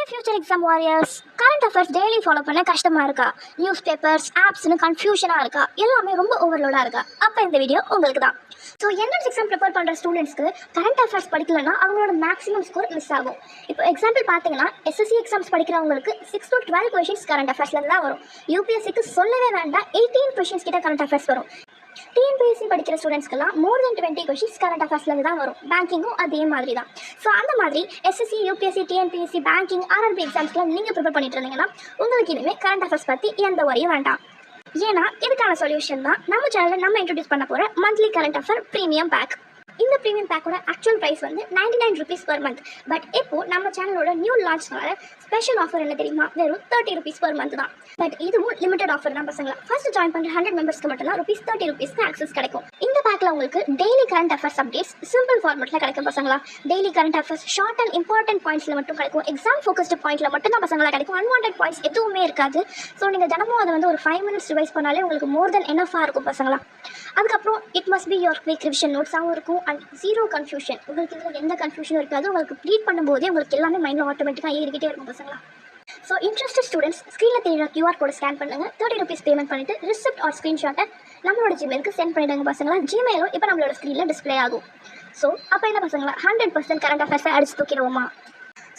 Future exam warriors, current affairs daily follow பண்ண கஷ்டமாக இருக்கா? நியூஸ் பேப்பர்ஸ் ஆப்ஸ்னு கன்ஃபியூஷனாக இருக்கா? எல்லாமே ரொம்ப ஓவர்லோடாக இருக்கா? அப்போ இந்த வீடியோ உங்களுக்கு தான். ஸோ என்ட்ரன்ஸ் எக்ஸாம் ப்ரிப்பேர் பண்ணுற ஸ்டூடெண்ட்ஸ்க்கு கரண்ட் அஃபேர்ஸ் படிக்கலன்னா அவங்களோட மேக்ஸிமம் ஸ்கோர் மிஸ் ஆகும். இப்போ எக்ஸாம்பிள் பார்த்தீங்கன்னா எஸ்எஸ்சி எக்ஸாம்ஸ் படிக்கிறவங்களுக்கு 6 to 12 கொஷின்ஸ் கரண்ட் அஃபேர்ஸ்லேருந்து தான் வரும். யூபிஎஸ்சிக்கு சொல்லவே வேண்டாம், 18 கொஷின்ஸ் கிட்ட கரண்ட் அஃபேர்ஸ் வரும். டிஎன்பிஎஸ்சி படிக்கிற ஸ்டூடெண்ட்ஸ்க்கெல்லாம் மோர் தென் 20 கொஷின்ஸ் கரண்ட் அஃபேர்ஸ்லேருந்து தான் வரும். பேங்கிங்கும் அதே மாதிரி தான். ஸோ அந்த மாதிரி SSC, UPSC, TNPSC, banking, RRB எக்ஸாம்ஸ்லாம் நீங்கள் ப்ரிப்பேர் பண்ணிட்டு இருந்தீங்கன்னா உங்களுக்கு இனிமேல் கரண்ட் அஃபேர்ஸ் பற்றி எந்த வரையும் வேண்டாம். ஏன்னா இதுக்கான சொல்யூஷன் தான் நம்ம சேனலில் நம்ம இன்ட்ரடியூஸ் பண்ண போகிற monthly current affair premium back. இந்த ப்ரீமியம் பேக்கோட ஆக்சுவல் ப்ரைஸ் வந்து 99 rupees per month. பட் இப்போ நம்ம சேனலோட நியூ லான்ச்னால ஸ்பெஷல் ஆஃபர் என்ன தெரியுமா? வெறும் 30 rupees per month தான். பட் இதுவும் லிமிடெட் ஆஃபர் தான் பசங்களா. ஃபர்ஸ்ட் ஜாயின் பண்ணுற 100 மெம்பர்ஸ்க்கு மட்டும் தான் ₹30 ஆக்சஸ் கிடைக்கும். இந்த பேக்கில் உங்களுக்கு daily current affairs updates simple ஃபார்மெட்டில் கிடைக்கும் பசங்களா. Daily current affairs short and important பாயிண்ட்ஸில் மட்டும் கிடைக்கும். எக்ஸாம் ஃபோக்கஸ்டு பாயிண்ட்ல மட்டும் தான் பசங்களா கிடைக்கும். அன்வான்ட் பாயிண்ட்ஸ் எதுவுமே இருக்காது. ஸோ நீங்கள் தினமும் அதை வந்து ஒரு 5 minutes ரிவைஸ் பண்ணாலே உங்களுக்கு மோர் தென் எனஃபாக இருக்கும் பசங்களா. அதுக்கப்புறம் it must be your quick revision நோட்ஸாகவும் இருக்கும். அண்ட் ஜீரோ கன்ஃபியூஷன், உங்களுக்கு இதில் எந்த கன்ஃபியூஷனும் இருக்காது. உங்களுக்கு ப்ளீட் பண்ணும்போதே உங்களுக்கு எல்லாமே மைண்டில் ஆட்டோமேட்டிக்காக ஏறிக்கிட்டே இருக்கும் பசங்களா. ஸோ இன்ட்ரெஸ்டட் ஸ்டூடெண்ட்ஸ் ஸ்க்ரீனில் தெரியுற QR கோட் ஸ்கேன் பண்ணுங்கள். 30 rupees பேமெண்ட் பண்ணிவிட்டு ரிசிப்ட் ஆர் ஸ்க்ரீன்ஷாட்டை நம்மளோட ஜிமெயிலுக்கு சென்ட் பண்ணிவிடுங்க பசங்களா. ஜிமெயிலும் இப்போ நம்மளோட ஸ்க்ரீனில் டிஸ்பிளே ஆகும். ஸோ அப்போ என்ன பசங்களா, 100% கரண்ட் அஃபேர்ஸை அடிச்சு தூக்கிடுவோமா?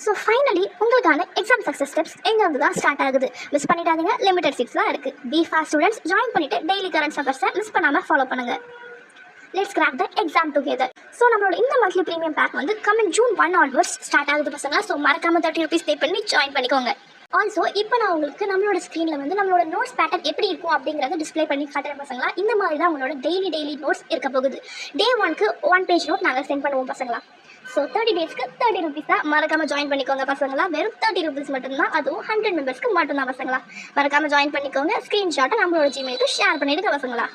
ஸோ ஃபைனலி உங்களுக்கான எக்ஸாம் சக்ஸஸ் ஸ்டெப்ஸ் எங்கேருந்து தான் ஸ்டார்ட் ஆகுது. மிஸ் பண்ணிடாதீங்க, லிமிடெட் சீட்ஸ் தான் இருக்குது. பி ஃபாஸ்ட் ஸ்டூடெண்ட்ஸ் ஜாயின் பண்ணிவிட்டு டெய்லி கரண்ட் அஃபேர்ஸை மிஸ் பண்ணாமல் ஃபாலோ பண்ணுங்கள். Let's crack the exam together. So நம்மளோட இந்த மந்த்லி ப்ரீமியம் பேக் வந்து கமிங் June 1 onwards ஸ்டார்ட் ஆகுது பசங்களா. ஸோ மறக்காம 30 rupees பே பண்ணி ஜாயின் பண்ணிக்கோங்க. ஆல்சோ இப்போ நான் உங்களுக்கு நம்மளோட ஸ்க்ரீனில் வந்து நம்மளோட நோட்ஸ் பேட்டர்ன் எப்படி இருக்கும் அப்படிங்கிறத டிஸ்பிளே பண்ணி காட்டுறேன் பசங்களா. இந்த மாதிரி தான் உங்களோட டெய்லி நோட்ஸ் இருக்க போகுது. Day 1க்கு 1 page நோட் நாங்கள் சென்ட் பண்ணுவோம் பசங்களா. ஸோ 30 daysக்கு 30 rupees தான். மறக்காமல் ஜாயின் பண்ணிக்கோங்க பசங்களா. வெறும் 30 rupees மட்டும்தான். அதுவும் 100 மெம்பர்ஸ்க்கு மட்டும்தான் பசங்களா. மறக்காமல் ஜாயின் பண்ணிக்கோங்க. ஸ்க்ரீன்ஷாட்டை நம்மளோட ஜிமெயிலுக்கு ஷேர் பண்ணிவிடுங்க பசங்களா.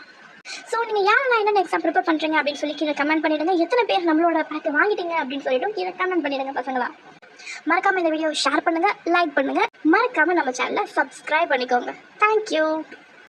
ஸோ நீங்கள் யாரெல்லாம் என்னென்ன எக்ஸாம் ப்ரிப்பேர் பண்ணுறீங்க அப்படின்னு சொல்லி கீழே கமெண்ட் பண்ணிவிடுங்க. எத்தனை பேர் நம்மளோட பேக்கை வாங்கிட்டீங்க அப்படின்னு சொல்லிட்டு கீழே கமெண்ட் பண்ணிவிடுங்க பசங்களா. மறக்காமல் இந்த வீடியோ ஷேர் பண்ணுங்கள், லைக் பண்ணுங்கள். மறக்காமல் நம்ம சேனலை சப்ஸ்கிரைப் பண்ணிக்கோங்க. தேங்க்யூ.